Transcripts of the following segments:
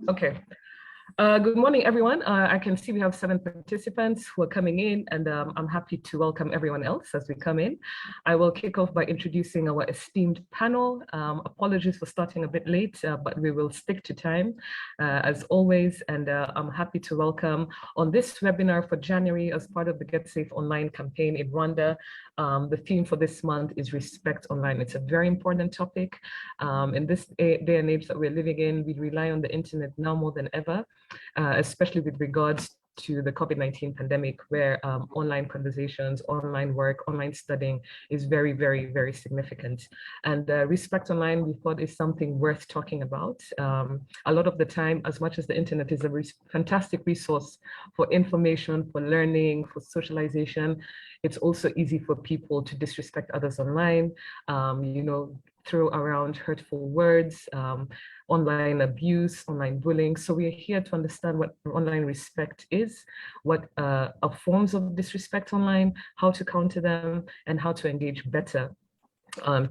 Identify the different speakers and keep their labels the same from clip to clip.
Speaker 1: Okay. Good morning, everyone. I can see we have 7 participants who are coming in, and I'm happy to welcome everyone else as we come in. I will kick off by introducing our esteemed panel. Apologies for starting a bit late, but we will stick to time as always. And I'm happy to welcome on this webinar for January as part of the Get Safe Online campaign in Rwanda. The theme for this month is Respect Online. It's a very important topic. In this day and age that we're living in, we rely on the internet now more than ever. Especially with regards to the COVID-19 pandemic, where online conversations, online work, online studying is very, very, very significant. And Respect Online, we thought, is something worth talking about. A lot of the time, as much as the internet is a fantastic resource for information, for learning, for socialization, it's also easy for people to disrespect others online, throw around hurtful words, online abuse, online bullying. So we are here to understand what online respect is, what are forms of disrespect online, how to counter them, and how to engage better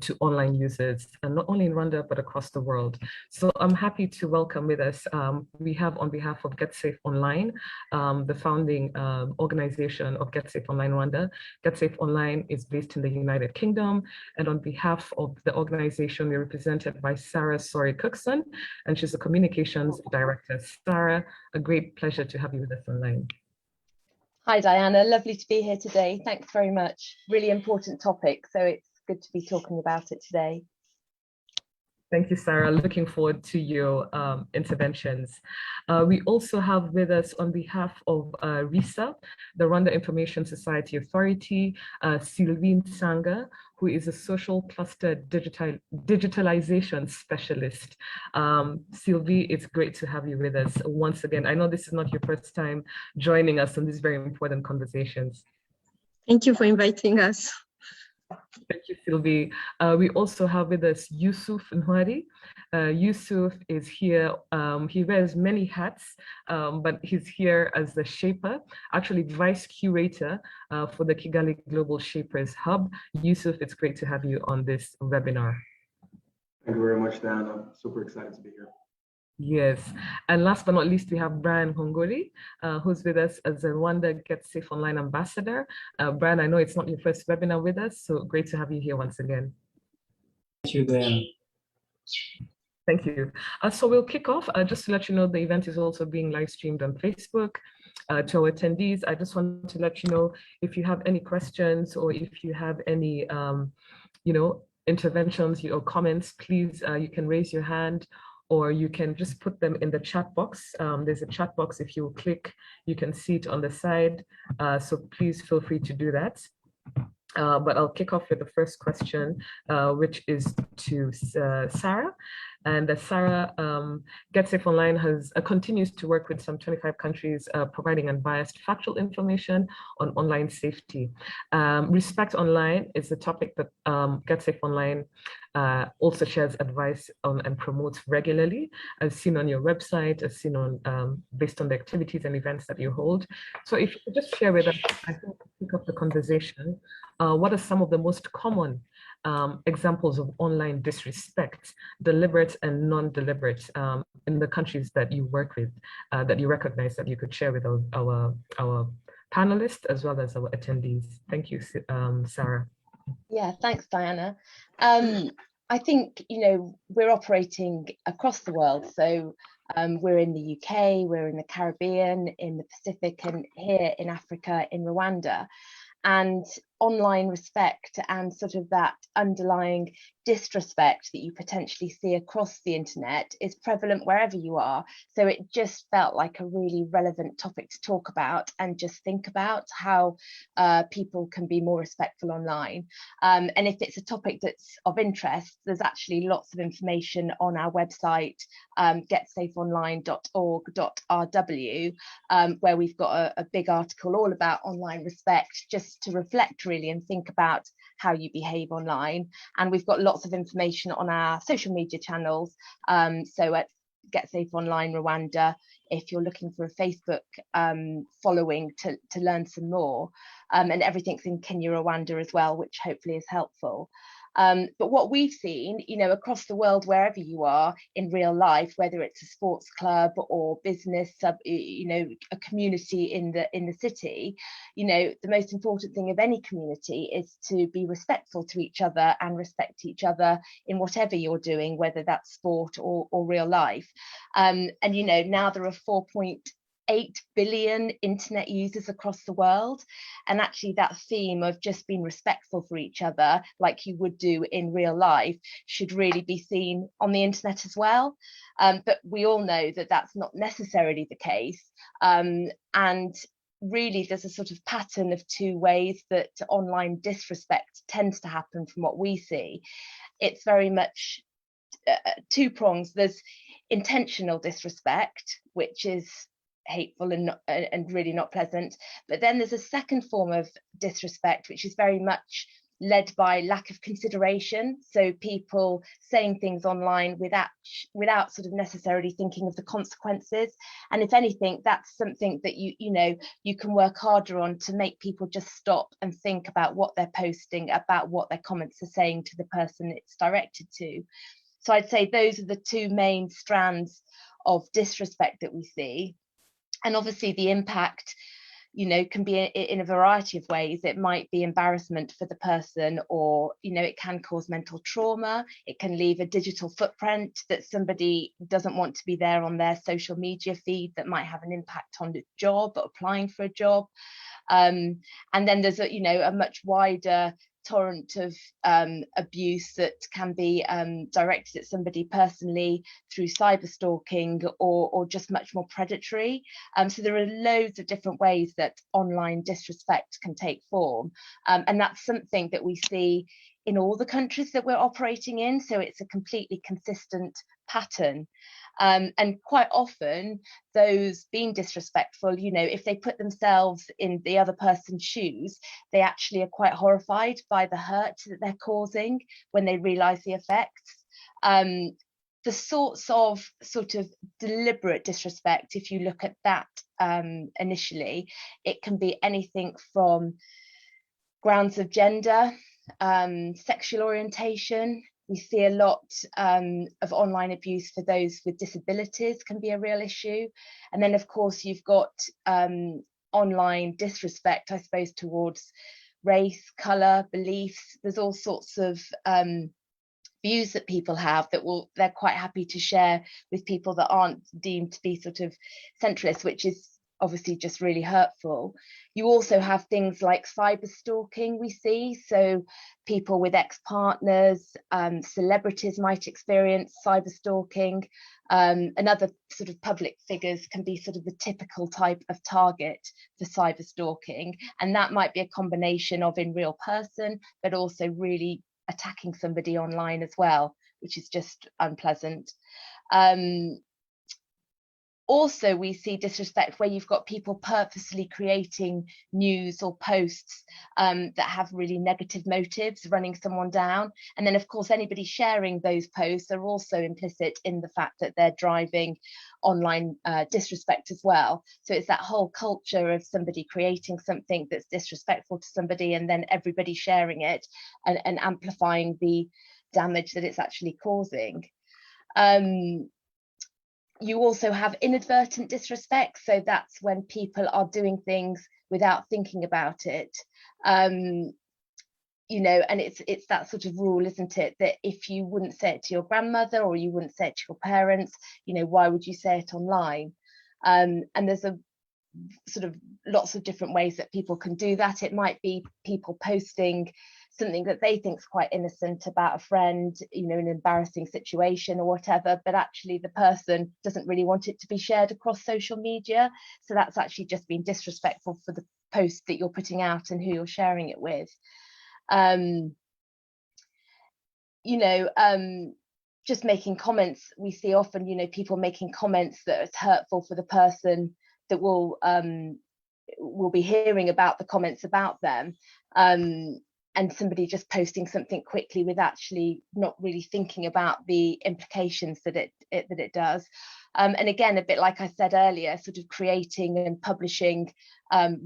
Speaker 1: to online users, and not only in Rwanda, but across the world. So I'm happy to welcome with us, we have on behalf of Get Safe Online, the founding organization of Get Safe Online Rwanda. Get Safe Online is based in the United Kingdom, and on behalf of the organization, we're represented by Sawrey-Cookson, and she's the communications director. Sarah, a great pleasure to have you with us online.
Speaker 2: Hi, Diana, lovely to be here today. Thanks very much. Really important topic, so it's good to be talking about it today.
Speaker 1: Thank you, Sarah. Looking forward to your interventions. We also have with us on behalf of RISA, the Rwanda Information Society Authority, Sylvie Nsanga, who is a social cluster digitalization specialist. Sylvie, it's great to have you with us once again. I know this is not your first time joining us on these very important conversations.
Speaker 3: Thank you for inviting us.
Speaker 1: Thank you, Sylvie. We also have with us Yusuf Nhwari. Yusuf is here. He wears many hats, but he's here as the shaper, actually vice curator for the Kigali Global Shapers Hub. Yusuf, it's great to have you on this webinar.
Speaker 4: Thank you very much, Dan. I'm super excited to be here.
Speaker 1: Yes, and last but not least, we have Brian Hongoli, who's with us as a Rwanda Get Safe Online ambassador. Brian, I know it's not your first webinar with us, so great to have you here once again.
Speaker 5: Thank you, Dan.
Speaker 1: Thank you. So we'll kick off. Just to let you know, the event is also being live streamed on Facebook. To our attendees, I just want to let you know, if you have any questions or if you have any, interventions or comments, please, you can raise your hand, or you can just put them in the chat box. There's a chat box. If you click, you can see it on the side. So please feel free to do that. But I'll kick off with the first question, which is to Sarah. And Sarah, Get Safe Online continues to work with some 25 countries, providing unbiased factual information on online safety. Respect Online is a topic that Get Safe Online also shares advice on and promotes regularly, as seen on your website, as seen on based on the activities and events that you hold. So if you could just share with us, I think to pick up the conversation, what are some of the most common examples of online disrespect, deliberate and non-deliberate, in the countries that you work with, that you recognize, that you could share with our panelists as well as our attendees? Thank you, Sarah.
Speaker 2: Yeah, thanks, Diana. I think, we're operating across the world. So we're in the UK, we're in the Caribbean, in the Pacific, and here in Africa, in Rwanda. And online respect and sort of that underlying disrespect that you potentially see across the internet is prevalent wherever you are. So it just felt like a really relevant topic to talk about and just think about how people can be more respectful online. And if it's a topic that's of interest, there's actually lots of information on our website, getsafeonline.org.rw, where we've got a big article all about online respect, just to reflect really and think about how you behave online. And we've got lots of information on our social media channels. So at Get Safe Online Rwanda, if you're looking for a Facebook following to learn some more. And everything's in Kenya, Rwanda as well, which hopefully is helpful. But what we've seen, across the world, wherever you are in real life, whether it's a sports club or business, a community in the city, the most important thing of any community is to be respectful to each other and respect each other in whatever you're doing, whether that's sport or real life. And now there are 4.8 billion internet users across the world, and actually that theme of just being respectful for each other like you would do in real life should really be seen on the internet as well. But we all know that that's not necessarily the case, and really there's a sort of pattern of two ways that online disrespect tends to happen from what we see. It's very much two prongs. There's intentional disrespect, which is hateful and really not pleasant, but then there's a second form of disrespect which is very much led by lack of consideration, so people saying things online without sort of necessarily thinking of the consequences. And if anything, that's something that you can work harder on to make people just stop and think about what they're posting, about what their comments are saying to the person it's directed to. So I'd say those are the two main strands of disrespect that we see. And obviously the impact, can be in a variety of ways. It might be embarrassment for the person, or, it can cause mental trauma. It can leave a digital footprint that somebody doesn't want to be there on their social media feed, that might have an impact on the job, applying for a job. And then there's a much wider torrent of abuse that can be directed at somebody personally through cyber stalking or just much more predatory. So there are loads of different ways that online disrespect can take form, and that's something that we see in all the countries that we're operating in. So it's a completely consistent pattern. And quite often those being disrespectful, if they put themselves in the other person's shoes, they actually are quite horrified by the hurt that they're causing when they realize the effects. The sorts of sort of deliberate disrespect, if you look at that initially, it can be anything from grounds of gender, sexual orientation. We see a lot of online abuse for those with disabilities can be a real issue. And then, of course, you've got online disrespect, I suppose, towards race, colour, beliefs. There's all sorts of views that people have that they're quite happy to share with people that aren't deemed to be sort of centralist, which is obviously just really hurtful. You also have things like cyber stalking we see. So people with ex-partners, celebrities might experience cyber stalking, and other sort of public figures can be sort of the typical type of target for cyber stalking. And that might be a combination of in real person, but also really attacking somebody online as well, which is just unpleasant. Also, we see disrespect where you've got people purposely creating news or posts that have really negative motives, running someone down. And then, of course, anybody sharing those posts are also implicit in the fact that they're driving online disrespect as well. So it's that whole culture of somebody creating something that's disrespectful to somebody and then everybody sharing it and amplifying the damage that it's actually causing. You also have inadvertent disrespect. So that's when people are doing things without thinking about it. And it's that sort of rule, isn't it, that if you wouldn't say it to your grandmother or you wouldn't say it to your parents, why would you say it online? And there's a sort of lots of different ways that people can do that. It might be people posting something that they think is quite innocent about a friend, an embarrassing situation or whatever, but actually the person doesn't really want it to be shared across social media. So that's actually just being disrespectful for the post that you're putting out and who you're sharing it with. Just making comments. We see often, people making comments that is hurtful for the person that will be hearing about the comments about them. And somebody just posting something quickly with actually not really thinking about the implications that it does. And again, a bit like I said earlier, sort of creating and publishing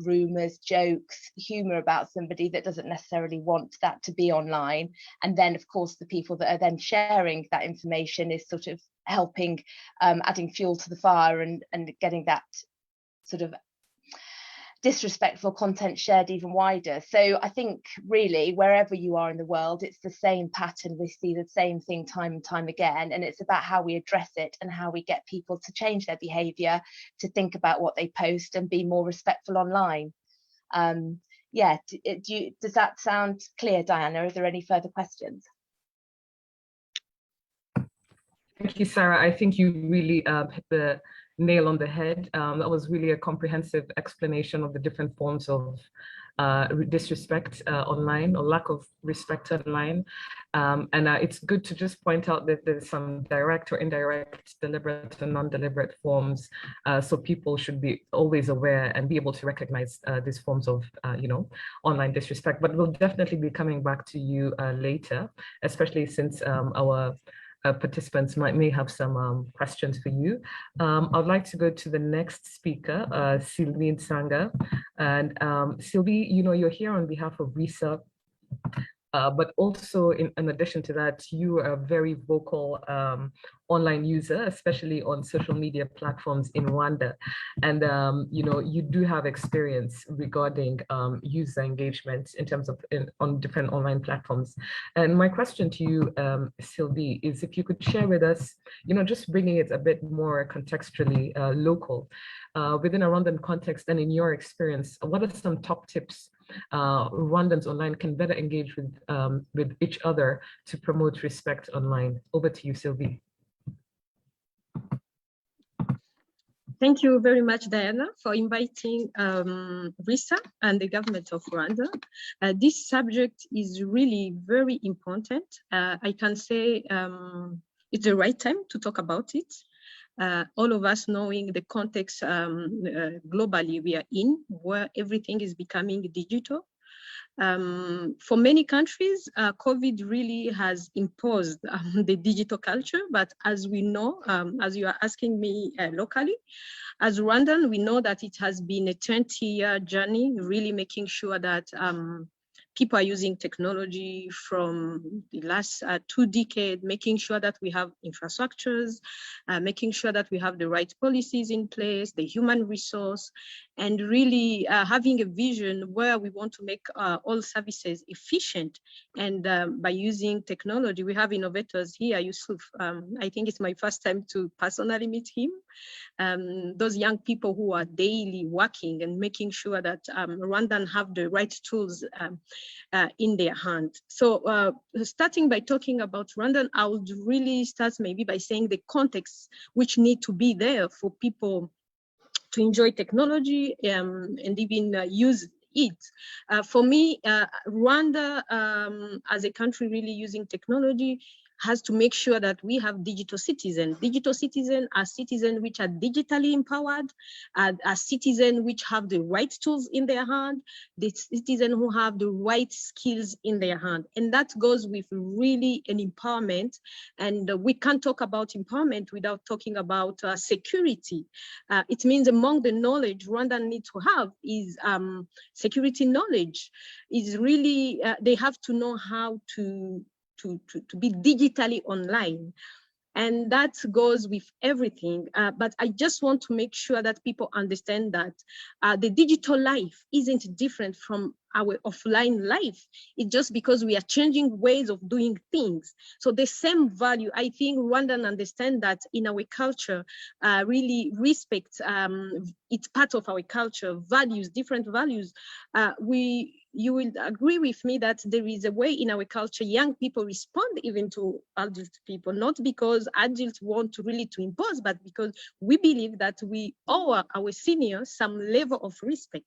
Speaker 2: rumours, jokes, humour about somebody that doesn't necessarily want that to be online. And then, of course, the people that are then sharing that information is sort of helping, adding fuel to the fire and getting that sort of disrespectful content shared even wider. So I think really wherever you are in the world, it's the same pattern. We see the same thing time and time again, and it's about how we address it and how we get people to change their behaviour, to think about what they post and be more respectful online. Yeah, does that sound clear, Diana? Are there any further questions?
Speaker 1: Thank you, Sarah. I think you really hit the nail on the head. That was really a comprehensive explanation of the different forms of disrespect online, or lack of respect online. And it's good to just point out that there's some direct or indirect, deliberate and non-deliberate forms. So people should be always aware and be able to recognize these forms of, online disrespect. But we'll definitely be coming back to you later, especially since our participants may have some questions for you. I'd like to go to the next speaker, Sylvie Nsanga. And Sylvie, you're here on behalf of RISA, but also in addition to that, you are a very vocal online user, especially on social media platforms in Rwanda. And you do have experience regarding user engagement in terms of on different online platforms. And my question to you, Sylvie, is if you could share with us, just bringing it a bit more contextually local, within a Rwandan context and in your experience, what are some top tips Rwandans online can better engage with each other to promote respect online? Over to you, Sylvie.
Speaker 3: Thank you very much, Diana, for inviting RISA and the government of Rwanda. This subject is really very important. I can say it's the right time to talk about it. All of us knowing the context globally we are in, where everything is becoming digital. For many countries, COVID really has imposed the digital culture, but as we know, as you are asking me locally, as Rwandan, we know that it has been a 20-year journey, really making sure that people are using technology from the last 2 decades, making sure that we have infrastructures, making sure that we have the right policies in place, the human resource, and really having a vision where we want to make all services efficient. And by using technology, we have innovators here, Yusuf. I think it's my first time to personally meet him. Those young people who are daily working and making sure that Rwandan have the right tools in their hand. So starting by talking about Rwandan, I would really start maybe by saying the context which need to be there for people to enjoy technology and even use it. For me, Rwanda as a country really using technology has to make sure that we have digital citizens. Digital citizens are citizens which are digitally empowered, are citizens which have the right tools in their hand, the citizens who have the right skills in their hand. And that goes with really an empowerment. And we can't talk about empowerment without talking about security. It means among the knowledge Rwanda needs to have is security knowledge. Is really, they have to know how to be digitally online. And that goes with everything. But I just want to make sure that people understand that the digital life isn't different from our offline life. It's just because we are changing ways of doing things. So the same value, I think Rwandans understand that in our culture, really respect, it's part of our culture, values, different values. You will agree with me that there is a way in our culture, young people respond even to adult people, not because adults want to really to impose, but because we believe that we owe our seniors some level of respect.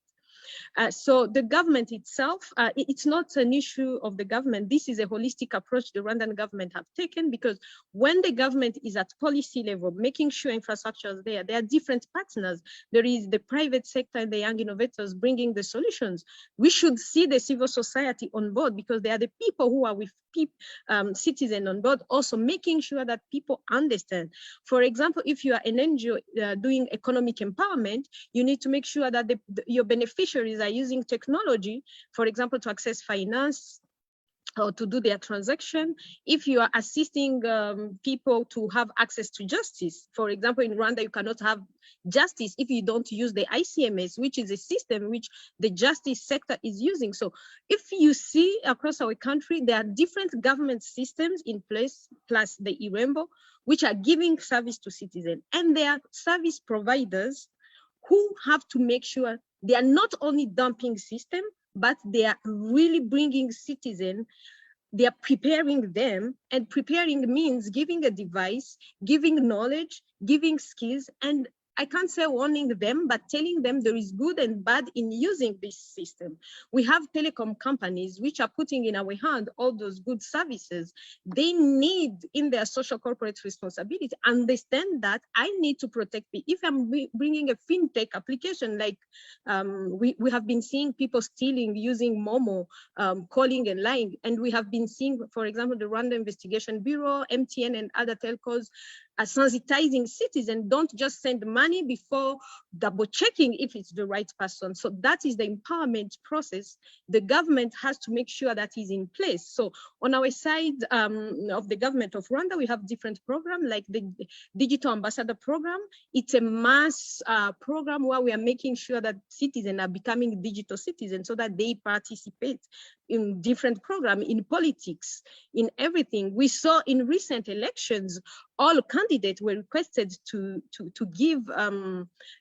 Speaker 3: So the government itself, it's not an issue of the government. This is a holistic approach the Rwandan government have taken, because when the government is at policy level, making sure infrastructure is there are different partners. There is the private sector and the young innovators bringing the solutions. We should see the civil society on board, because they are the people who are with citizens on board, also making sure that people understand. For example, if you are an NGO doing economic empowerment, you need to make sure that your beneficiaries are using technology, for example, to access finance or to do their transaction. If you are assisting people to have access to justice, for example, in Rwanda, you cannot have justice if you don't use the ICMS, which is a system which the justice sector is using. So if you see across our country, there are different government systems in place, plus the IREMBO, which are giving service to citizens. And there are service providers who have to make sure they are not only dumping system, but they are really bringing citizens, they are preparing them, and preparing means giving a device, giving knowledge, giving skills, and I can't say warning them, but telling them there is good and bad in using this system. We have telecom companies which are putting in our hand all those good services. They need, in their social corporate responsibility, understand that I need to protect me. If I'm bringing a fintech application, like we have been seeing people stealing using Momo, calling and lying, and we have been seeing, for example, the Rwanda Investigation Bureau, MTN and other telcos sensitizing citizens. Don't just send money before double checking if it's the right person. So that is the empowerment process. The government has to make sure that is in place. So on our side of the government of Rwanda, we have different programs like the Digital Ambassador Program. It's a mass program where we are making sure that citizens are becoming digital citizens so that they participate in different programs, in politics, in everything. We saw in recent elections, all candidates were requested to give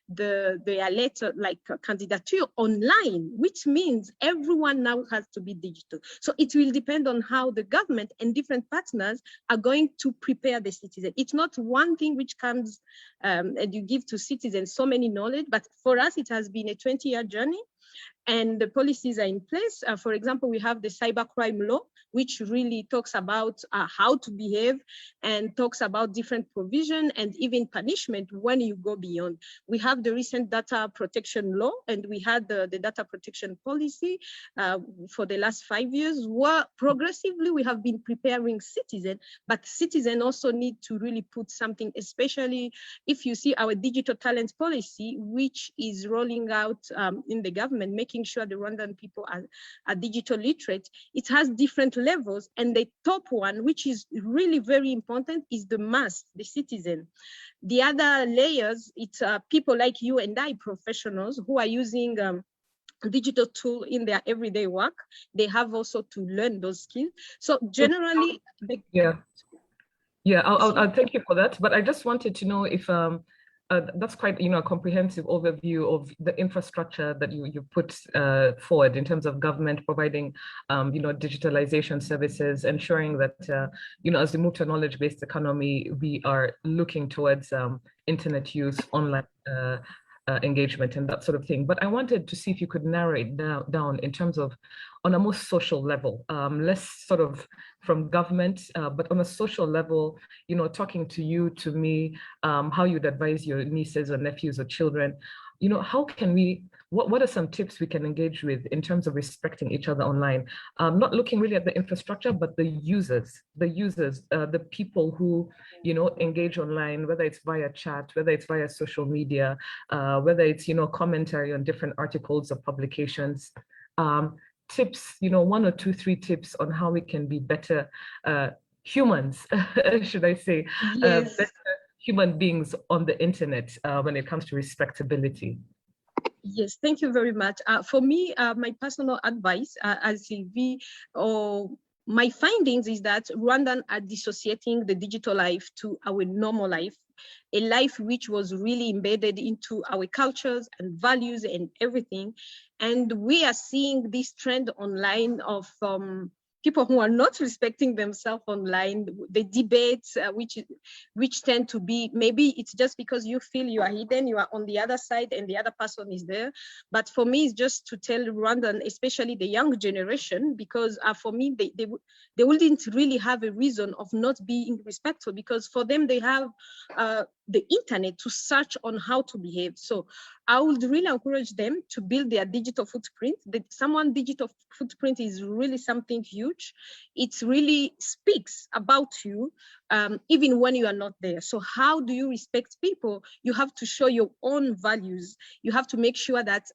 Speaker 3: their letter, like candidature online, which means everyone now has to be digital. So it will depend on how the government and different partners are going to prepare the citizen. It's not one thing which comes and you give to citizens so many knowledge, but for us, it has been a 20-year journey. And the policies are in place. For example, we have the cybercrime law, which really talks about how to behave and talks about different provision and even punishment when you go beyond. We have the recent data protection law, and we had the data protection policy for the last 5 years, where progressively we have been preparing citizens, but citizens also need to really put something, especially if you see our digital talent policy, which is rolling out in the government, making sure the Rwandan people are digital literate. It has different levels, and the top one, which is really very important, is the mass, the citizen. The other layers, it's people like you and I, professionals, who are using digital tool in their everyday work. They have also to learn those skills. So generally,
Speaker 1: I'll thank you for that. But I just wanted to know if that's quite, a comprehensive overview of the infrastructure that you put forward in terms of government providing, digitalization services, ensuring that, as we move to a knowledge-based economy, we are looking towards internet use, online engagement, and that sort of thing. But I wanted to see if you could narrow it down in terms of, on a more social level, less sort of from government, but on a social level, talking to you, to me, how you'd advise your nieces or nephews or children, how can we, what are some tips we can engage with in terms of respecting each other online? Not looking really at the infrastructure, but the users, the people who, engage online, whether it's via chat, whether it's via social media, whether it's, commentary on different articles or publications. Tips, 1 or 2, 3 tips on how we can be better humans, should I say,
Speaker 3: yes.
Speaker 1: Better human beings on the internet when it comes to respectability.
Speaker 3: Yes, thank you very much. For me, my personal advice as Sylvie, or my findings is that Rwandans are dissociating the digital life to our normal life, a life which was really embedded into our cultures and values and everything. And we are seeing this trend online of people who are not respecting themselves online, the debates which tend to be, maybe it's just because you feel you are hidden, you are on the other side and the other person is there. But for me, it's just to tell Rwandan, especially the young generation, because for me, they wouldn't really have a reason of not being respectful, because for them, they have the internet to search on how to behave. So I would really encourage them to build their digital footprint. Someone's digital footprint is really something huge. It really speaks about you, even when you are not there. So how do you respect people? You have to show your own values. You have to make sure that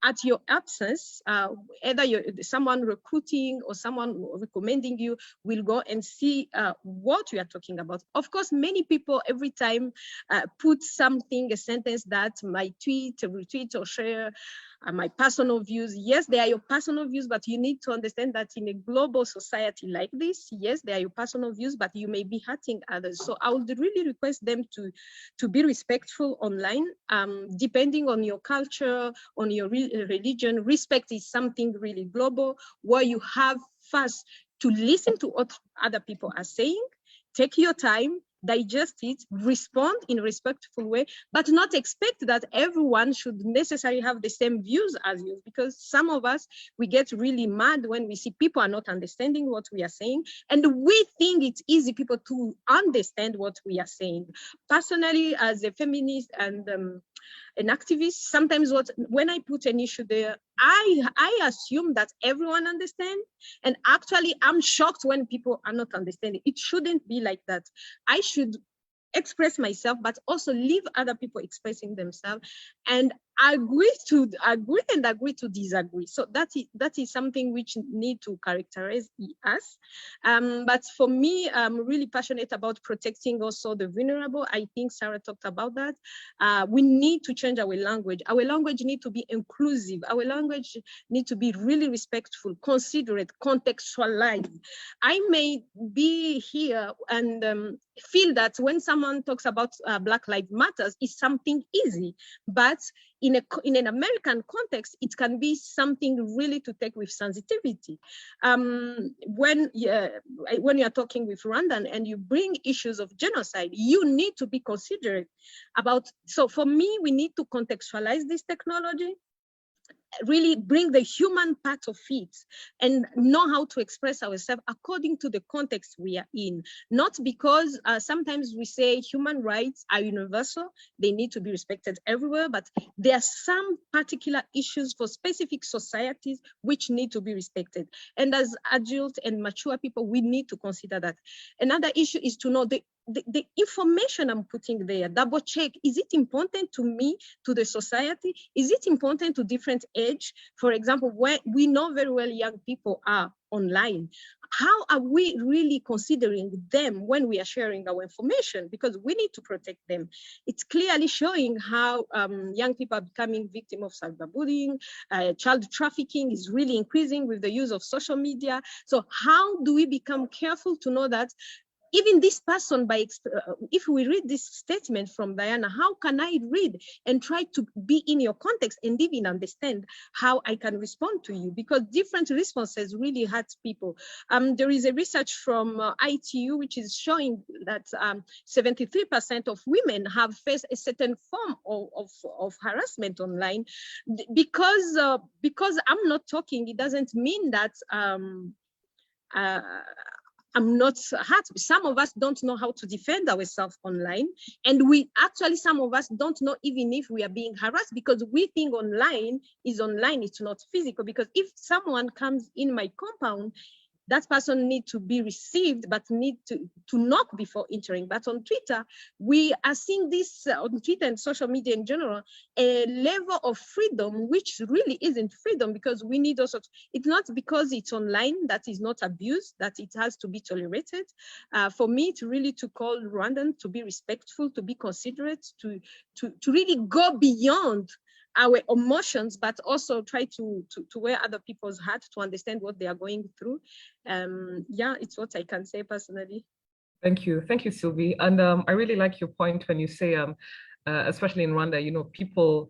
Speaker 3: at your absence, either someone recruiting or someone recommending you will go and see what you are talking about. Of course, many people every time put something, a sentence that might tweet, retweet, or share my personal views. Yes, they are your personal views, but you need to understand that in a global society like this, yes, they are your personal views, but you may be hurting others. So I would really request them to be respectful online, depending on your culture, on your religion. Respect is something really global, where you have first to listen to what other people are saying, take your time, digest it, respond in a respectful way, but not expect that everyone should necessarily have the same views as you, because some of us, we get really mad when we see people are not understanding what we are saying, and we think it's easy people to understand what we are saying. Personally, as a feminist and an activist, sometimes when I put an issue there, I assume that everyone understands, and actually I'm shocked when people are not understanding. It shouldn't be like that. I should express myself, but also leave other people expressing themselves, and agree to disagree. So that is something which need to characterize us. But for me, I'm really passionate about protecting also the vulnerable. I think Sarah talked about that. We need to change our language. Our language need to be inclusive. Our language need to be really respectful, considerate, contextualized. I may be here and feel that when someone talks about Black Lives Matter, it's something easy, but in an American context, it can be something really to take with sensitivity. When you're talking with Rwandan and you bring issues of genocide, you need to be considerate about. So for me, we need to contextualize this technology, really bring the human part of it, and know how to express ourselves according to the context we are in. Not because sometimes we say human rights are universal, they need to be respected everywhere, but there are some particular issues for specific societies which need to be respected. And as adult and mature people, we need to consider that. Another issue is to know the information I'm putting there, double check. Is it important to me, to the society? Is it important to different age? For example, when we know very well young people are online, how are we really considering them when we are sharing our information? Because we need to protect them. It's clearly showing how young people are becoming victims of cyberbullying. Child trafficking is really increasing with the use of social media. So how do we become careful to know that even this person, if we read this statement from Diana, how can I read and try to be in your context and even understand how I can respond to you? Because different responses really hurt people. There is a research from ITU which is showing that 73% of women have faced a certain form of harassment online. Because I'm not talking, it doesn't mean that I'm not hurt. Some of us don't know how to defend ourselves online. And some of us don't know even if we are being harassed, because we think online is online, it's not physical. Because if someone comes in my compound, that person needs to be received, but need to knock before entering. But on Twitter, we are seeing this on Twitter and social media in general, a level of freedom, which really isn't freedom, because we need also, it's not because it's online that is not abused, that it has to be tolerated. For me, it's really to call Rwandan to be respectful, to be considerate, to really go beyond our emotions, but also try to wear other people's heart, to understand what they are going through. Yeah, it's what I can say personally.
Speaker 1: Thank you, Sylvie. And I really like your point when you say, especially in Rwanda, people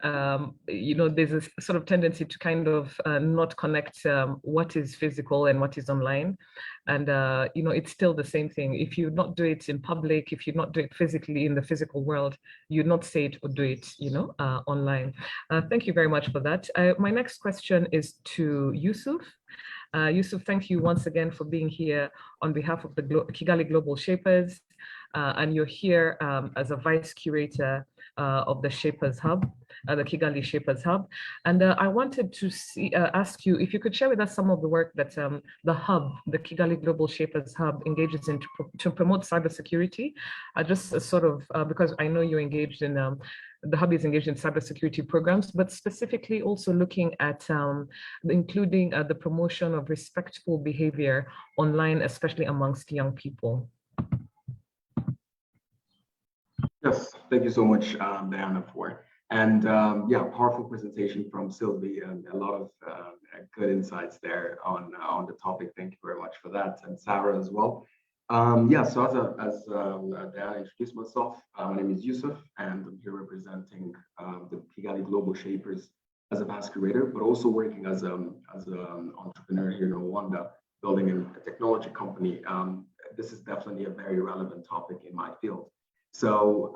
Speaker 1: there's a sort of tendency to kind of not connect what is physical and what is online. And, it's still the same thing. If you not do it in public, if you not do it physically in the physical world, you not say it or do it, online. Thank you very much for that. My next question is to Yusuf. Yusuf, thank you once again for being here on behalf of the Kigali Global Shapers. And you're here as a vice curator of the Shapers Hub, the Kigali Shapers Hub. And I wanted to ask you if you could share with us some of the work that the hub, the Kigali Global Shapers Hub, engages in to promote cybersecurity. Just sort of, because I know you're engaged in, the hub is engaged in cybersecurity programs, but specifically also looking at including the promotion of respectful behavior online, especially amongst young people.
Speaker 4: Yes, thank you so much, Diana, for. And yeah, powerful presentation from Sylvie and a lot of good insights there on the topic. Thank you very much for that, and Sarah as well. Yeah, so as Diana introduced myself, my name is Yusuf, and I'm here representing the Kigali Global Shapers as a past curator, but also working as an entrepreneur here in Rwanda, building a technology company. This is definitely a very relevant topic in my field. So,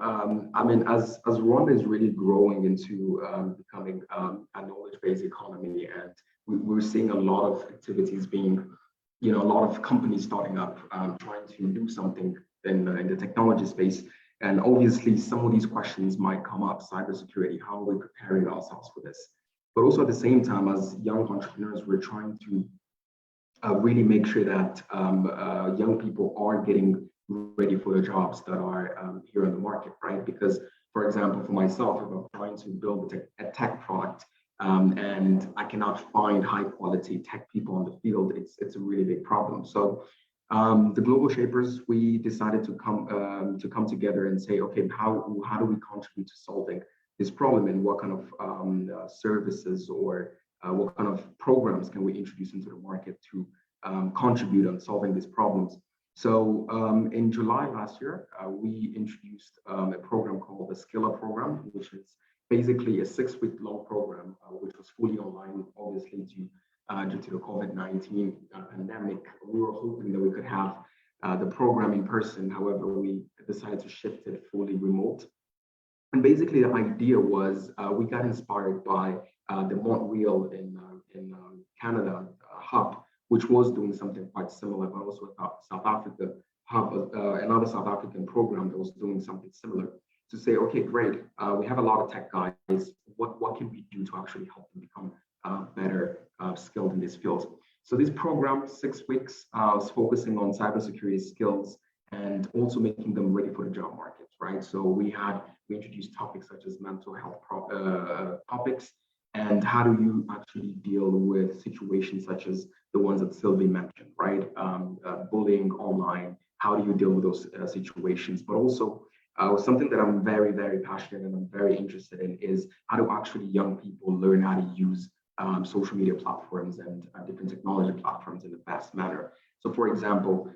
Speaker 4: I mean, as Rwanda is really growing into becoming a knowledge-based economy, and we're seeing a lot of activities being, a lot of companies starting up, trying to do something in the technology space. And obviously, some of these questions might come up: cybersecurity, how are we preparing ourselves for this? But also at the same time, as young entrepreneurs, we're trying to really make sure that young people are getting ready for the jobs that are here in the market, right? Because, for example, for myself, if I'm trying to build a tech product and I cannot find high quality tech people on the field, it's a really big problem. So the Global Shapers, we decided to come together and say, okay, how do we contribute to solving this problem, and what kind of services or what kind of programs can we introduce into the market to contribute on solving these problems? So in July last year, we introduced a program called the Scala Program, which is basically a 6-week-long program, which was fully online, obviously due to the COVID-19 pandemic. We were hoping that we could have the program in person. However, we decided to shift it fully remote. And basically, the idea was we got inspired by the Montreal in Canada hub, which was doing something quite similar, but also South Africa hub, another South African program that was doing something similar, to say, okay, great, we have a lot of tech guys. What can we do to actually help them become better skilled in this field? So this program, 6 weeks, was focusing on cybersecurity skills and also making them ready for the job market, right? So we introduced topics such as mental health topics, and how do you actually deal with situations such as the ones that Sylvie mentioned, right? Bullying online, how do you deal with those situations? But also something that I'm very, very passionate and I'm very interested in is how do actually young people learn how to use social media platforms and different technology platforms in the best manner. So for example,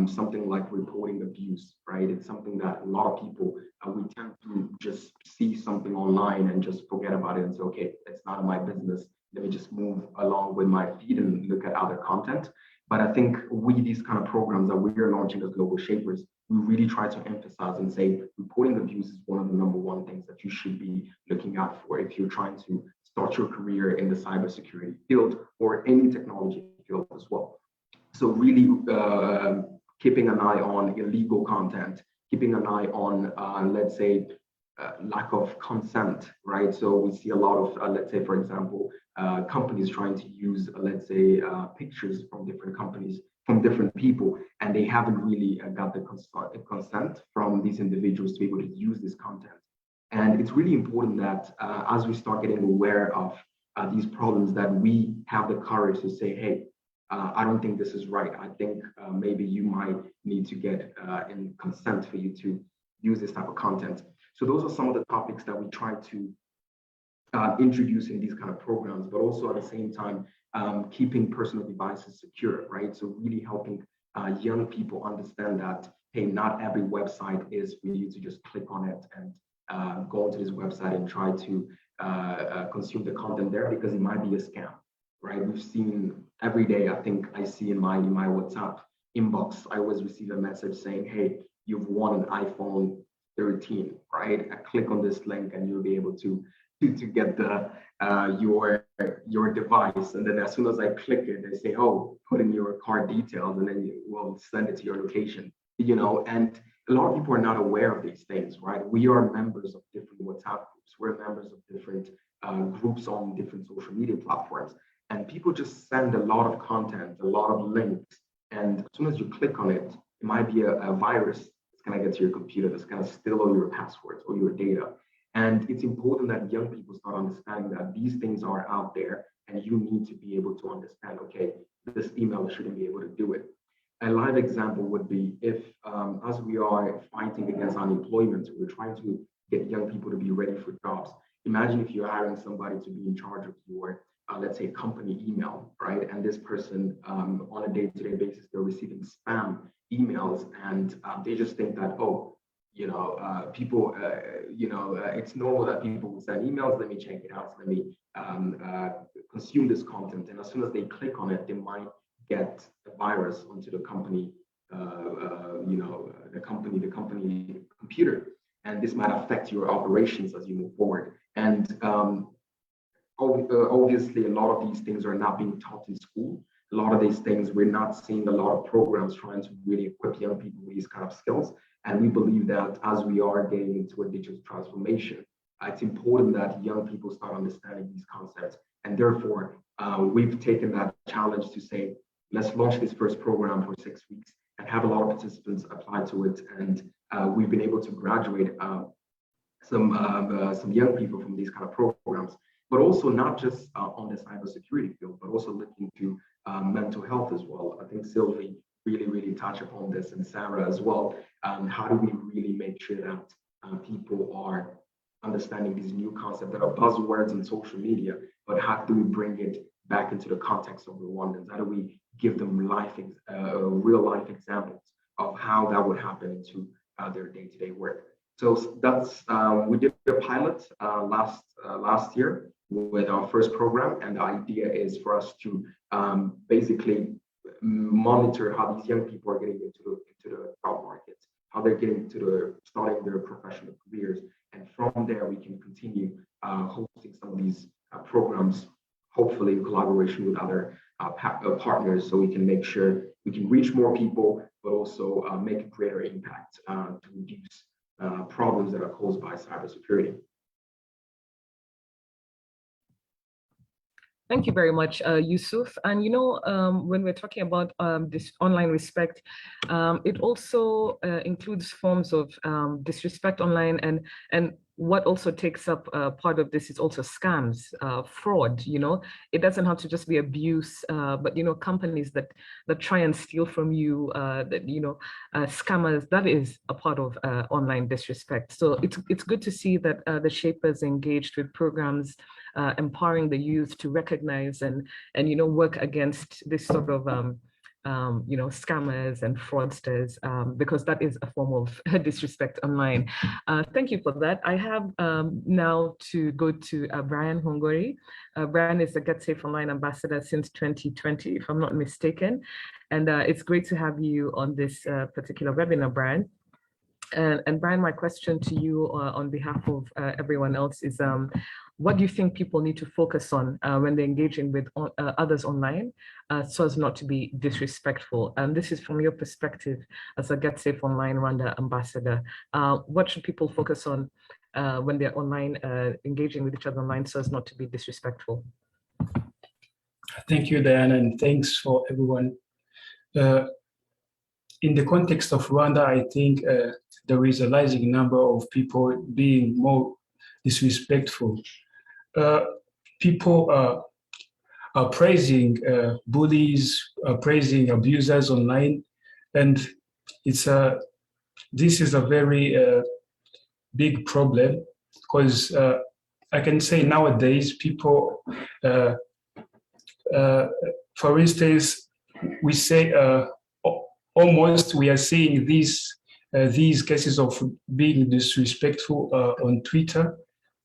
Speaker 4: something like reporting abuse, right? It's something that a lot of people, we tend to just see something online and just forget about it and say, okay, it's none of my business. Let me just move along with my feed and look at other content. But I think these kind of programs that we're launching as Global Shapers, we really try to emphasize and say reporting abuse is one of the #1 things that you should be looking out for if you're trying to start your career in the cybersecurity field or any technology field as well. So really keeping an eye on illegal content, keeping an eye on, let's say, lack of consent, right? So we see a lot of, let's say, for example, companies trying to use, let's say, pictures from different companies, from different people, and they haven't really got the consent from these individuals to be able to use this content. And it's really important that as we start getting aware of these problems, that we have the courage to say, hey, I don't think this is right. I think maybe you might need to get in consent for you to use this type of content. So those are some of the topics that we try to introduce in these kind of programs, but also at the same time, keeping personal devices secure, right? So really helping young people understand that, hey, not every website is for you to just click on it and go onto this website and try to consume the content there, because it might be a scam, right? We've seen every day, I think I see in my WhatsApp inbox, I always receive a message saying, hey, you've won an iPhone 13, right? I click on this link and you'll be able to get the your device, and then as soon as I click it, they say, oh, put in your card details, and then you will send it to your location, you know. And a lot of people are not aware of these things, right? We are members of different WhatsApp groups, we're members of different groups on different social media platforms, and people just send a lot of content, a lot of links, and as soon as you click on it, it might be a virus that's going to get to your computer, that's going to steal all your passwords or your data. And it's important that young people start understanding that these things are out there, and you need to be able to understand, okay, this email shouldn't be able to do it. A live example would be if, as we are fighting against unemployment, we're trying to get young people to be ready for jobs. Imagine if you're hiring somebody to be in charge of your, let's say, company email, right? And this person, on a day-to-day basis, they're receiving spam emails, and they just think that, oh, you know, people, it's normal that people will send emails. Let me check it out. Let me consume this content. And as soon as they click on it, they might get a virus onto the company, the company computer. And this might affect your operations as you move forward. And obviously, a lot of these things are not being taught in school. A lot of these things, we're not seeing a lot of programs trying to really equip young people with these kind of skills. And we believe that as we are getting into a digital transformation, it's important that young people start understanding these concepts. And therefore, we've taken that challenge to say, let's launch this first program for 6 weeks and have a lot of participants apply to it. And we've been able to graduate some young people from these kind of programs, but also not just on the cybersecurity field, but also looking to mental health as well. I think Sylvie really touched upon this, and Sarah as well. How do we really make sure that people are understanding these new concepts that are buzzwords in social media, but how do we bring it back into the context of Rwandans? How do we give them real life examples of how that would happen into their day-to-day work? So that's we did a pilot last year with our first program, and the idea is for us to basically monitor how these young people are getting into the job market, how they're getting starting their professional careers, and from there we can continue hosting some of these programs, hopefully in collaboration with other partners, so we can make sure we can reach more people, but also make a greater impact to reduce problems that are caused by cybersecurity.
Speaker 1: Thank you very much, Yusuf. And when we're talking about this online respect, it also includes forms of disrespect online, and what also takes up part of this is also scams, fraud. It doesn't have to just be abuse, but companies that try and steal from you, scammers. That is a part of online disrespect. So it's good to see that the Shapers engaged with programs empowering the youth to recognize and work against this sort of scammers and fraudsters, because that is a form of disrespect online. Thank you for that. I have now to go to Brian Hongori. Brian is the Get Safe Online ambassador since 2020, if I'm not mistaken. And it's great to have you on this particular webinar, Brian. And Brian, my question to you on behalf of everyone else is, what do you think people need to focus on when they're engaging with others online so as not to be disrespectful? And this is from your perspective as a Get Safe Online Rwanda ambassador. What should people focus on when they're online, engaging with each other online so as not to be disrespectful?
Speaker 5: Thank you, Diana, and thanks for everyone. In the context of Rwanda, I think there is a rising number of people being more disrespectful. People are praising bullies, praising abusers online, and this is a very big problem, because I can say nowadays people, for instance, we say almost we are seeing this these cases of being disrespectful on Twitter.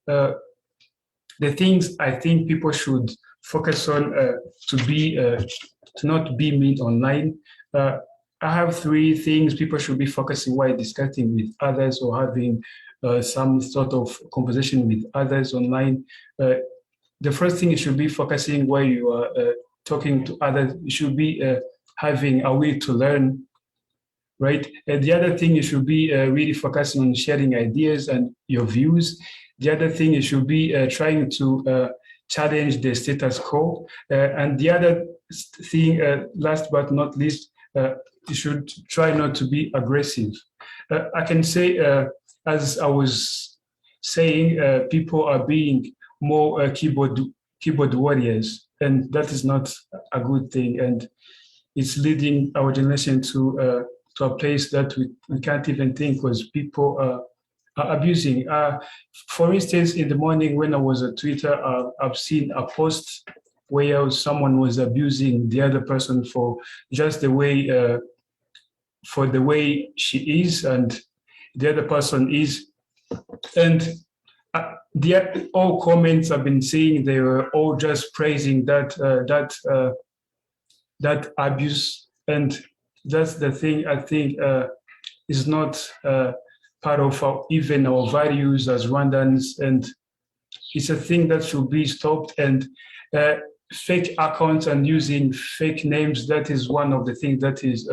Speaker 5: The things I think people should focus on to not be mean online. I have 3 things people should be focusing while discussing with others or having some sort of conversation with others online. The first thing you should be focusing while you are talking to others, you should be having a will to learn, right? And the other thing you should be really focusing on sharing ideas and your views. The other thing you should be trying to challenge the status quo. And the other thing, last but not least, you should try not to be aggressive. I can say, as I was saying, people are being more keyboard warriors, and that is not a good thing. And it's leading our generation to a place that we can't even think, because people are abusing. For instance, in the morning when I was at Twitter, I've seen a post where someone was abusing the other person for just the way she is and the other person is. And all comments I've been seeing, they were all just praising that abuse. And that's the thing I think is not part of even our values as Rwandans, and it's a thing that should be stopped. And fake accounts and using fake names, that is one of the things that is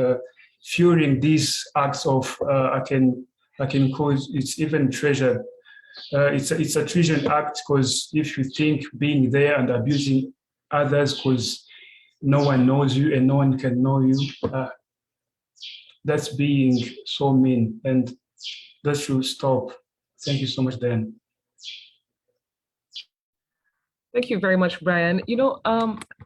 Speaker 5: fueling these acts of I can call it's even treason. It's a treason act, because if you think being there and abusing others because no one knows you and no one can know you, that's being so mean, and that should stop. Thank you so much, Dan.
Speaker 1: Thank you very much, Brian. You know,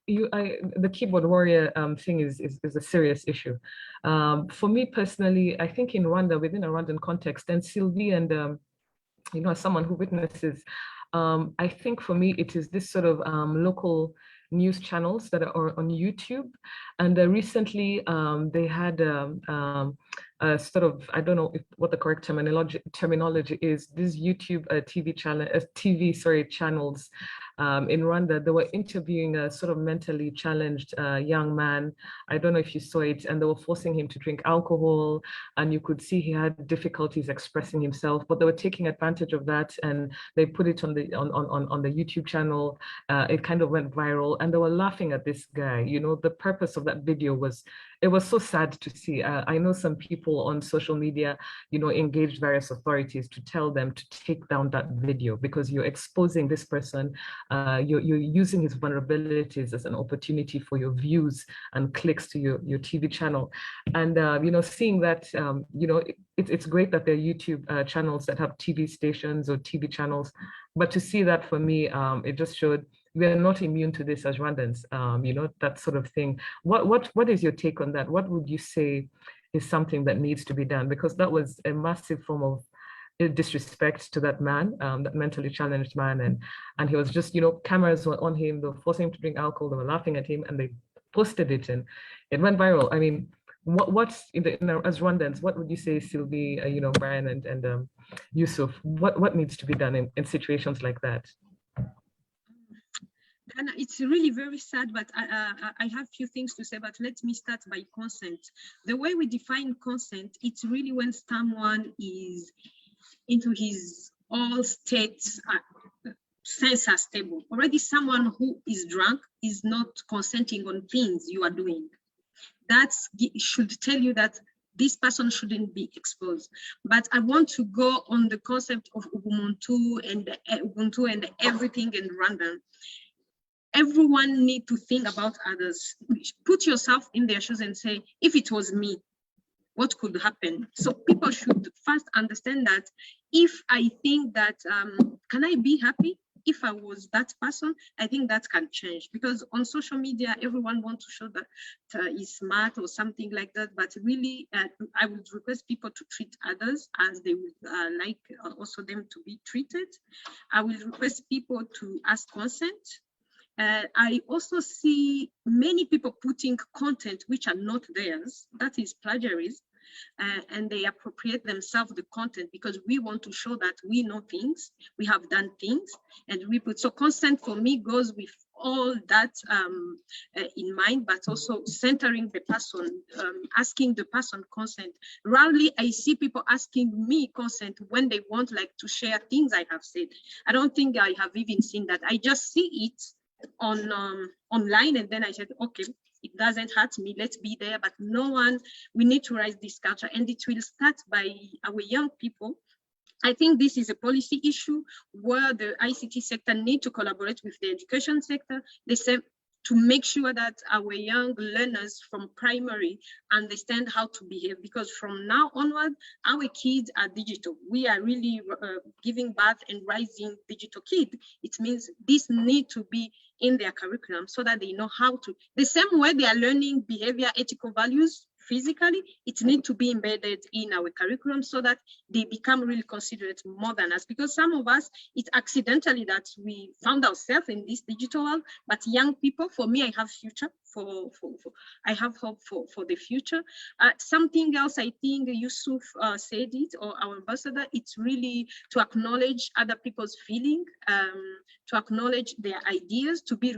Speaker 1: the keyboard warrior thing is a serious issue. For me personally, I think in Rwanda, within a Rwandan context, and Sylvie and you know, as someone who witnesses, I think for me it is this sort of local news channels that are on YouTube. And recently they had a sort of, I don't know what the correct terminology is, this YouTube TV channels in Rwanda. They were interviewing a sort of mentally challenged young man. I don't know if you saw it, and they were forcing him to drink alcohol, and you could see he had difficulties expressing himself, but they were taking advantage of that, and they put it on the YouTube channel. It kind of went viral, and they were laughing at this guy. You know, the purpose of that video was, it was so sad to see. I know some people on social media, you know, engaged various authorities to tell them to take down that video, because you're exposing this person, you're using his vulnerabilities as an opportunity for your views and clicks to your TV channel. And, you know, seeing that, you know, it's great that there are YouTube channels that have TV stations or TV channels, but to see that, for me, it just showed we are not immune to this as Rwandans, you know, that sort of thing. What is your take on that? What would you say is something that needs to be done? Because that was a massive form of disrespect to that man, that mentally challenged man. And he was just, you know, cameras were on him, they were forcing him to drink alcohol, they were laughing at him, and they posted it and it went viral. I mean, what's as Rwandans, what would you say, Sylvie, you know, Brian and Yusuf, what needs to be done in situations like that?
Speaker 3: And it's really very sad, but I have few things to say, but let me start by consent. The way we define consent, it's really when someone is into his all states, sense are stable. Already someone who is drunk is not consenting on things you are doing. That should tell you that this person shouldn't be exposed. But I want to go on the concept of Ubuntu and everything in Rwanda. Everyone need to think about others. Put yourself in their shoes and say, if it was me, what could happen? So people should first understand that if I think that, can I be happy if I was that person? I think that can change, because on social media, everyone wants to show that is smart or something like that. But really, I would request people to treat others as they would like also them to be treated. I will request people to ask consent. I also see many people putting content which are not theirs. That is plagiarism. and they appropriate themselves the content, because we want to show that we know things, we have done things, and we put, so consent for me goes with all that in mind, but also centering the person, asking the person consent. Rarely I see people asking me consent when they want like to share things I have said. I don't think I have even seen that. I just see it on online, and then I said, okay, it doesn't hurt me, let's be there. But no one, we need to raise this culture, and it will start by our young people. I think this is a policy issue where the ICT sector need to collaborate with the education sector. They say to make sure that our young learners from primary understand how to behave, because from now onward, our kids are digital. We are really giving birth and raising digital kids. It means this need to be in their curriculum so that they know how to, the same way they are learning behavior, ethical values physically, it needs to be embedded in our curriculum so that they become really considerate more than us. Because some of us, it's accidentally that we found ourselves in this digital world, but young people, for me, I have future, I have hope for the future. Something else, I think Yusuf said it, or our ambassador, it's really to acknowledge other people's feeling, to acknowledge their ideas, to be,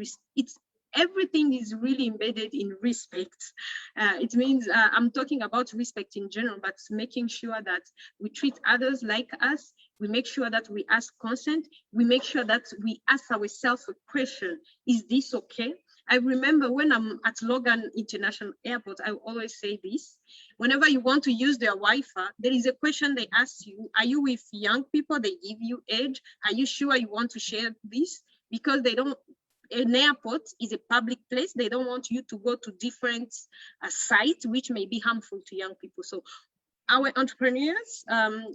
Speaker 3: everything is really embedded in respect. It means I'm talking about respect in general, but making sure that we treat others like us. We make sure that we ask consent. We make sure that we ask ourselves a question: is this okay? I remember when I'm at Logan International Airport, I always say this: whenever you want to use their Wi-Fi, there is a question they ask you. Are you with young people? They give you age. Are you sure you want to share this? Because they don't. An airport is a public place. They don't want you to go to different sites, which may be harmful to young people. So our entrepreneurs,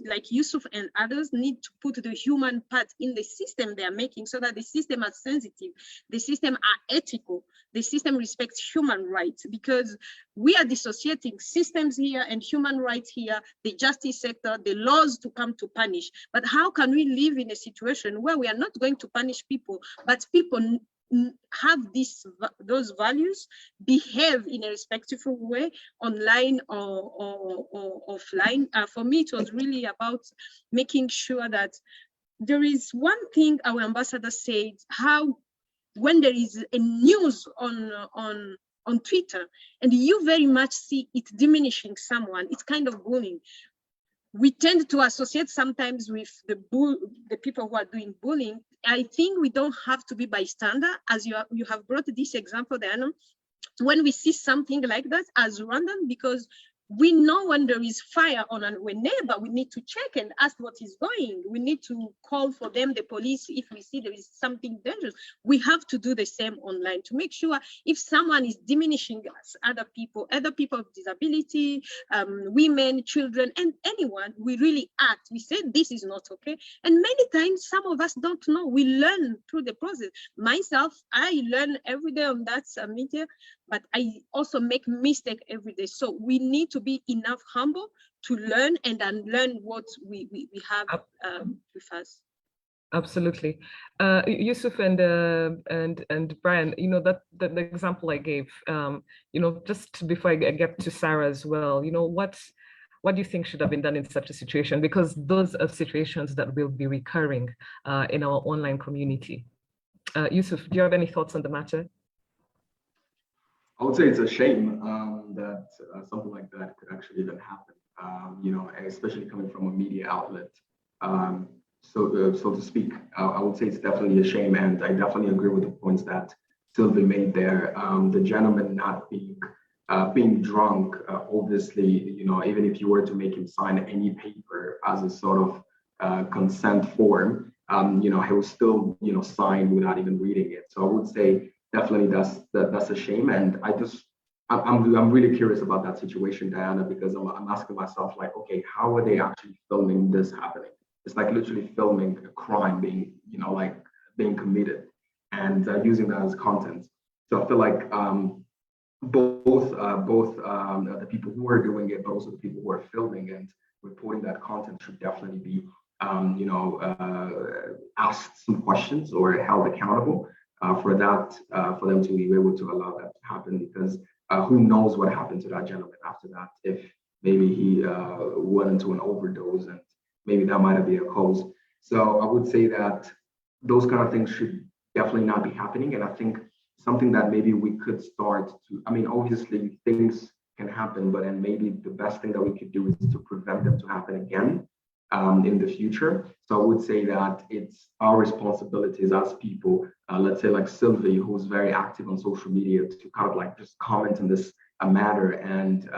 Speaker 3: like Yusuf and others, need to put the human part in the system they are making, so that the system are sensitive, the system are ethical, the system respects human rights, because we are dissociating systems here and human rights here, the justice sector, the laws to come to punish. But how can we live in a situation where we are not going to punish people, but people have those values, behave in a respectful way, online or offline? For me, it was really about making sure that there is one thing our ambassador said, how when there is a news on Twitter and you very much see it diminishing someone, it's kind of bullying. We tend to associate sometimes with the people who are doing bullying. I think we don't have to be bystander, as you have brought this example, Diana, when we see something like that as Rwandan, because we know when there is fire on our neighbor, we need to check and ask what is going. We need to call for them, the police, if we see there is something dangerous. We have to do the same online to make sure if someone is diminishing us, other people with disability, women, children, and anyone, we really act. We say this is not okay. And many times, some of us don't know. We learn through the process. Myself, I learn every day on that media, but I also make mistake every day. So we need to be enough humble to learn and unlearn what we have with us.
Speaker 1: Absolutely. Yusuf and Brian, you know, that the example I gave, you know, just before I get to Sarah as well, you know, what do you think should have been done in such a situation? Because those are situations that will be recurring in our online community. Yusuf, do you have any thoughts on the matter?
Speaker 4: I would say it's a shame that something like that could actually even happen, you know, especially coming from a media outlet, so to speak. I would say it's definitely a shame, and I definitely agree with the points that Sylvie made there. The gentleman not being drunk, obviously, you know, even if you were to make him sign any paper as a sort of consent form, you know, he will still, you know, sign without even reading it. So I would say definitely that's a shame, and I'm really curious about that situation, Diana, because I'm asking myself, like, okay, how are they actually filming this happening? It's like literally filming a crime being, you know, like being committed, and using that as content. So I feel like both the people who are doing it, but also the people who are filming and reporting that content should definitely be, you know, asked some questions or held accountable. For them to be able to allow that to happen, because who knows what happened to that gentleman after that, if maybe he went into an overdose, and maybe that might be a cause. So I would say that those kind of things should definitely not be happening. And I think something that maybe we could start to, I mean, obviously things can happen, but then maybe the best thing that we could do is to prevent them to happen again in the future. So I would say that it's our responsibilities as people, let's say like Sylvie, who's very active on social media, to kind of like just comment on this matter and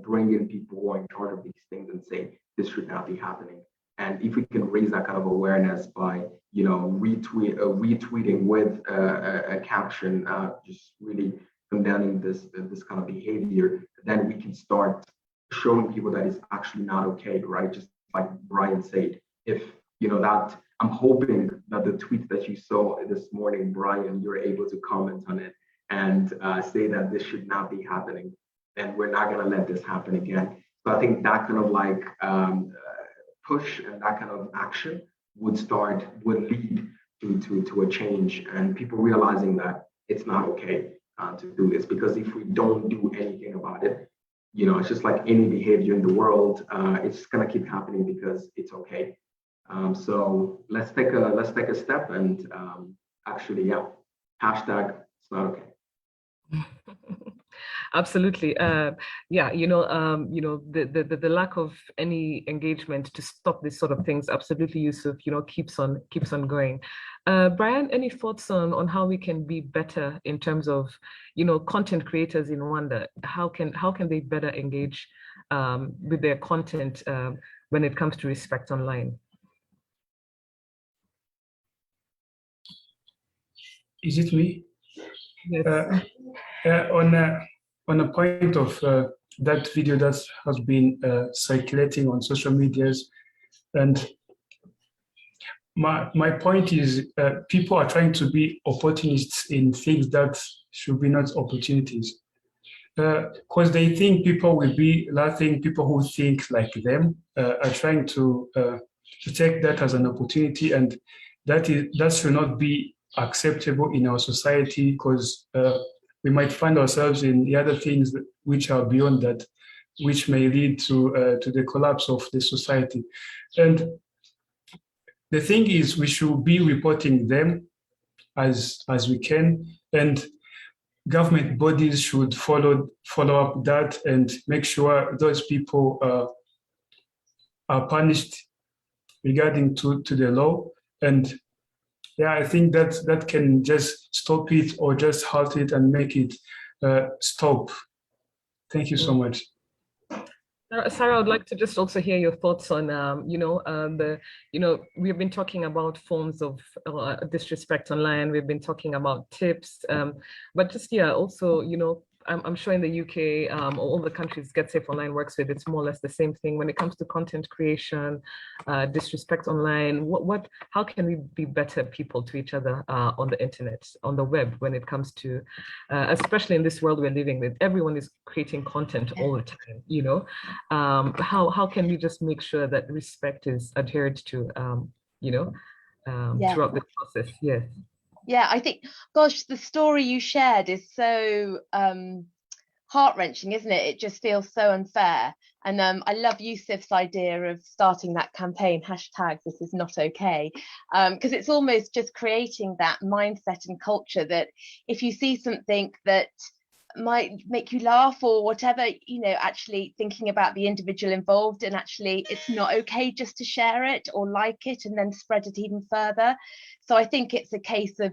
Speaker 4: bring in people who are in charge of these things and say this should not be happening. And if we can raise that kind of awareness by retweeting with a caption, just really condemning this kind of behavior, then we can start showing people that it's actually not okay, right? Just like Brian said, if that, I'm hoping that the tweet that you saw this morning, Brian, you're able to comment on it and say that this should not be happening, and we're not going to let this happen again. So I think that kind of like push and that kind of action would lead to a change, and people realizing that it's not okay to do this. Because if we don't do anything about it, it's just like any behavior in the world, it's gonna keep happening because it's okay. So let's take a step and actually, yeah, hashtag it's not okay.
Speaker 1: Absolutely. Yeah, the lack of any engagement to stop these sort of things, absolutely, Yusuf, keeps on going. Brian, any thoughts on how we can be better in terms of, content creators in Rwanda? How can they better engage with their content when it comes to respect online?
Speaker 5: Is it me?
Speaker 1: Yes.
Speaker 5: On a point of that video that has been circulating on social medias, and my point is people are trying to be opportunists in things that should be not opportunities, because they think people will be laughing. People who think like them are trying to take that as an opportunity, and that should not be acceptable in our society, because we might find ourselves in the other things which are beyond that, which may lead to the collapse of the society. And the thing is, we should be reporting them as we can, and government bodies should follow up that and make sure those people are punished regarding to the law. And yeah, I think that can just stop it or just halt it and make it stop. Thank you so much.
Speaker 1: Sarah, I'd like to just also hear your thoughts on, we've been talking about forms of disrespect online. We've been talking about tips, but just, also, I'm sure in the UK, all the countries Get Safe Online works with, it's more or less the same thing when it comes to content creation, disrespect online. How can we be better people to each other on the internet, on the web, when it comes to, especially in this world we're living with, everyone is creating content all the time, how can we just make sure that respect is adhered to, throughout the process? Yes.
Speaker 2: Yeah, I think, gosh, the story you shared is so heart-wrenching, isn't it? It just feels so unfair. And I love Yusuf's idea of starting that campaign, hashtag this is not okay, because it's almost just creating that mindset and culture that if you see something that might make you laugh or whatever, actually thinking about the individual involved, and actually it's not okay just to share it or like it and then spread it even further. So I think it's a case of,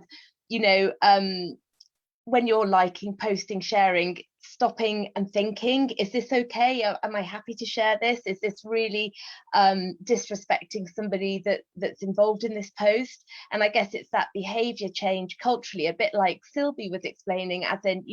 Speaker 2: when you're liking, posting, sharing, stopping and thinking, is this okay? Am I happy to share this? Is this really disrespecting somebody that's involved in this post? And I guess it's that behavior change culturally, a bit like Sylvie was explaining, as in,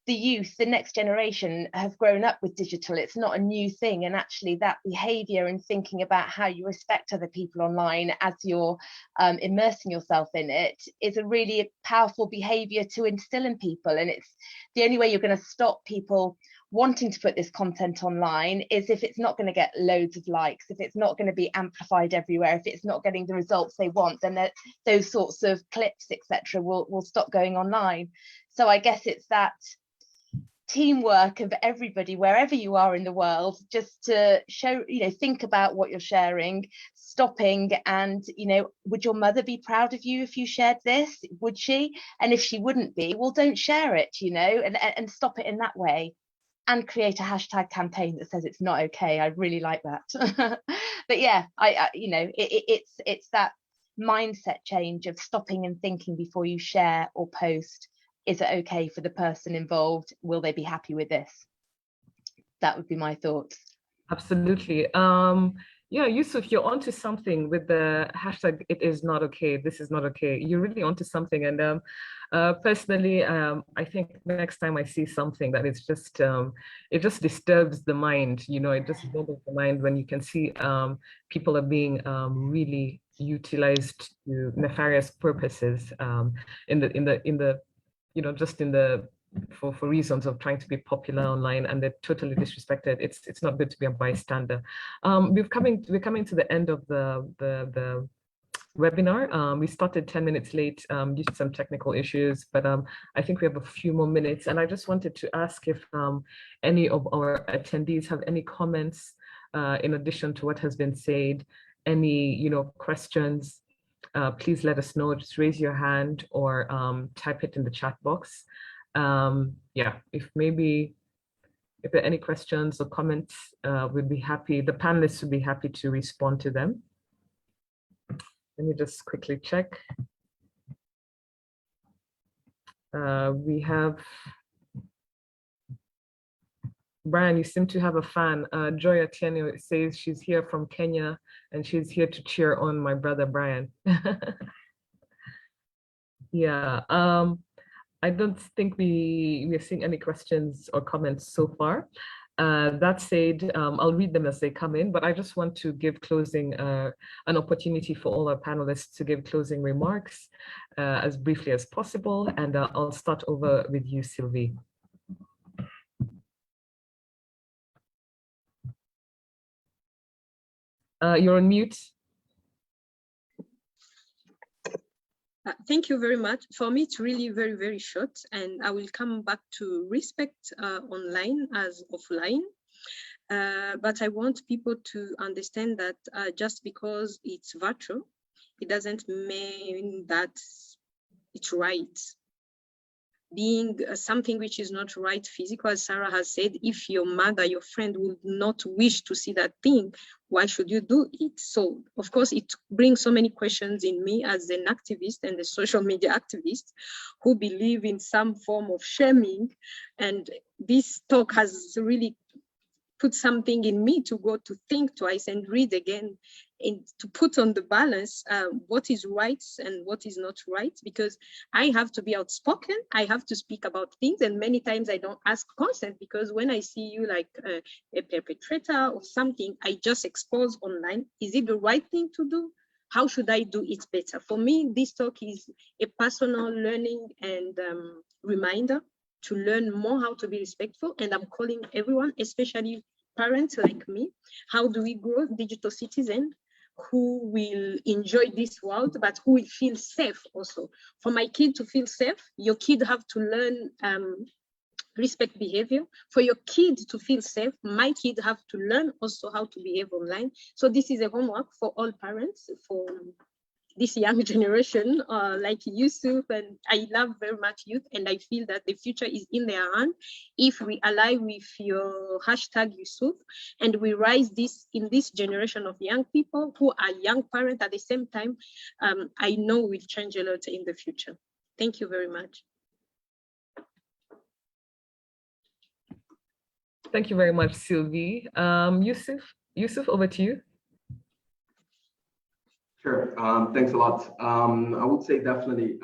Speaker 2: the youth, the next generation, have grown up with digital. It's not a new thing. And actually that behavior and thinking about how you respect other people online as you're immersing yourself in it is a really powerful behavior to instill in people. And it's the only way you're going to stop people wanting to put this content online is if it's not going to get loads of likes, if it's not going to be amplified everywhere, if it's not getting the results they want, then those sorts of clips, etc., will stop going online. So I guess it's that teamwork of everybody, wherever you are in the world, just to show, think about what you're sharing, stopping, and, would your mother be proud of you if you shared this? Would she? And if she wouldn't be, well, don't share it, and stop it in that way. And create a hashtag campaign that says it's not okay. I really like that. But yeah, it's that mindset change of stopping and thinking before you share or post. Is it okay for the person involved? Will they be happy with this? That would be my thoughts.
Speaker 1: Absolutely. Yeah, Yusuf, you're onto something with the hashtag it is not okay, this is not okay. You're really onto something. And personally, I think next time I see something that is just, it just disturbs the mind, it just boggles the mind when you can see people are being really utilized to nefarious purposes for reasons of trying to be popular online, and they're totally disrespected. It's not good to be a bystander. We're coming to the end of the webinar. We started 10 minutes late due to some technical issues, but I think we have a few more minutes. And I just wanted to ask if any of our attendees have any comments in addition to what has been said, any questions. Please let us know. Just raise your hand or type it in the chat box. Yeah, if there are any questions or comments, we'd be happy. The panelists would be happy to respond to them. Let me just quickly check. We have Brian, you seem to have a fan. Joy Atieno says she's here from Kenya and she's here to cheer on my brother Brian. Yeah, I don't think we are seeing any questions or comments so far. That said, I'll read them as they come in, but I just want to give closing, an opportunity for all our panelists to give closing remarks as briefly as possible. And I'll start over with you, Sylvie. You're on mute.
Speaker 3: Thank you very much. For me, it's really very, very short, and I will come back to respect online as offline. But I want people to understand that just because it's virtual, it doesn't mean that it's right. Being something which is not right physical, as Sarah has said, if your mother, your friend would not wish to see that thing, why should you do it? So of course it brings so many questions in me as an activist and a social media activist who believe in some form of shaming. And this talk has really put something in me to go to think twice and read again, and to put on the balance what is right and what is not right, because I have to be outspoken, I have to speak about things, and many times I don't ask consent, because when I see you like a perpetrator of something, I just expose online. Is it the right thing to do? How should I do it better? For me, this talk is a personal learning and reminder to learn more how to be respectful. And I'm calling everyone, especially parents like me, how do we grow digital citizens who will enjoy this world, but who will feel safe also. For my kid to feel safe, your kid have to learn respect behavior. For your kid to feel safe, my kid have to learn also how to behave online. So this is a homework for all parents, for this young generation like Yusuf, and I love very much youth, and I feel that the future is in their hand if we align with your hashtag Yusuf, and we rise this in this generation of young people who are young parents at the same time. I know we'll change a lot in the future. Thank you very much.
Speaker 1: Thank you very much, Sylvie. Yusuf, over to you.
Speaker 4: Sure. Thanks a lot. I would say definitely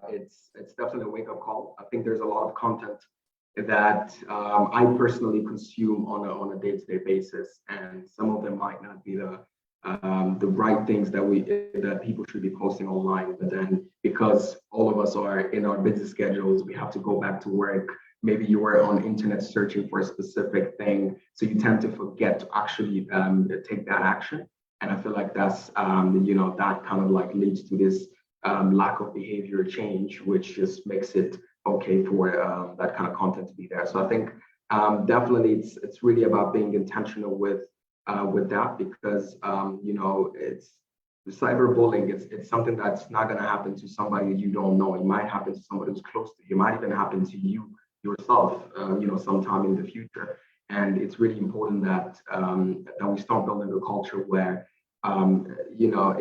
Speaker 4: it's definitely a wake-up call. I think there's a lot of content that I personally consume on a day-to-day basis, and some of them might not be the right things that people should be posting online. But then because all of us are in our busy schedules, we have to go back to work. Maybe you were on internet searching for a specific thing, so you tend to forget to actually take that action. And I feel like that's, that kind of like leads to this lack of behavior change, which just makes it okay for that kind of content to be there. So I think definitely it's really about being intentional with that, because you know, it's cyberbullying. It's something that's not going to happen to somebody you don't know. It might happen to somebody who's close to you. It might even happen to you yourself, you know, sometime in the future. And it's really important that that we start building a culture where you know,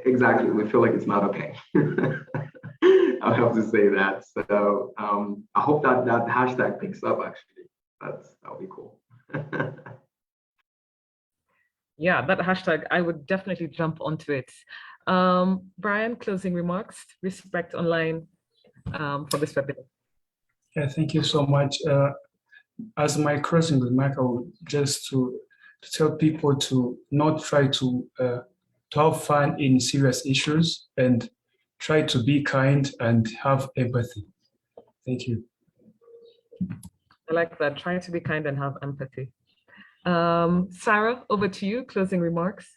Speaker 4: exactly, we feel like it's not okay. I'll have to say that. So I hope that hashtag picks up. Actually, that'll be cool.
Speaker 1: Yeah, that hashtag, I would definitely jump onto it. Brian, closing remarks, Respect Online for this webinar.
Speaker 5: Yeah, thank you so much. As my closing remark, I would just to tell people to not try to have fun in serious issues, and try to be kind and have empathy. Thank you.
Speaker 1: I like that. Try to be kind and have empathy. Sarah, over to you, closing remarks.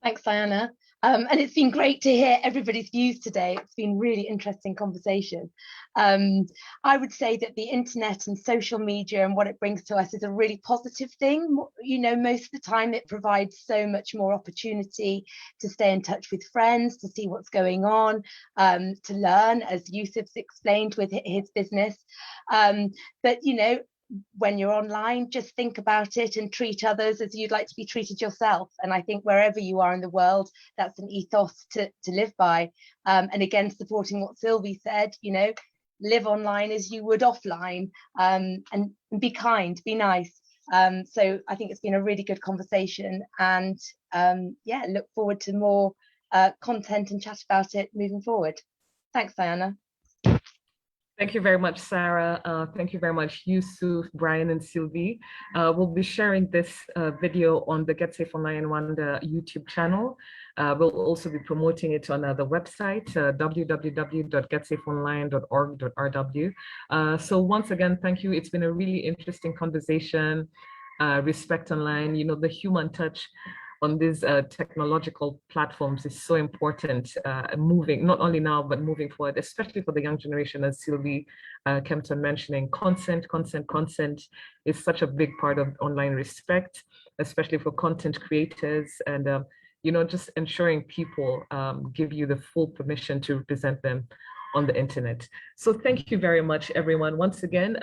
Speaker 2: Thanks, Diana. And it's been great to hear everybody's views today. It's been really interesting conversation. I would say that the internet and social media and what it brings to us is a really positive thing. You know, most of the time it provides so much more opportunity to stay in touch with friends, to see what's going on, to learn, as Yusuf's explained with his business. But, you know, when you're online, just think about it and treat others as you'd like to be treated yourself. And I think wherever you are in the world, that's an ethos to live by. And again, supporting what Sylvie said, you know, live online as you would offline, and be kind, be nice. So I think it's been a really good conversation, and yeah, look forward to more content and chat about it moving forward. Thanks, Diana.
Speaker 1: Thank you very much, Sarah. Thank you very much, Yusuf, Brian, and Sylvie. We'll be sharing this video on the Get Safe Online Rwanda YouTube channel. We'll also be promoting it on the website, www.getsafeonline.org.rw. So once again, thank you. It's been a really interesting conversation. Respect Online, you know, the human touch on these technological platforms is so important, moving, not only now, but moving forward, especially for the young generation, as Sylvie kept on mentioning. Consent is such a big part of online respect, especially for content creators, and you know, just ensuring people give you the full permission to represent them on the internet. So thank you very much, everyone. Once again,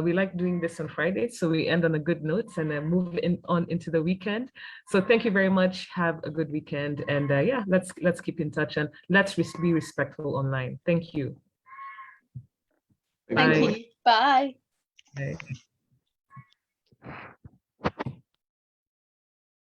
Speaker 1: we like doing this on Fridays, so we end on a good note and then move on into the weekend. So thank you very much. Have a good weekend, and yeah, let's keep in touch, and let's be respectful online. Thank you.
Speaker 2: Thank you. Bye.
Speaker 1: Bye.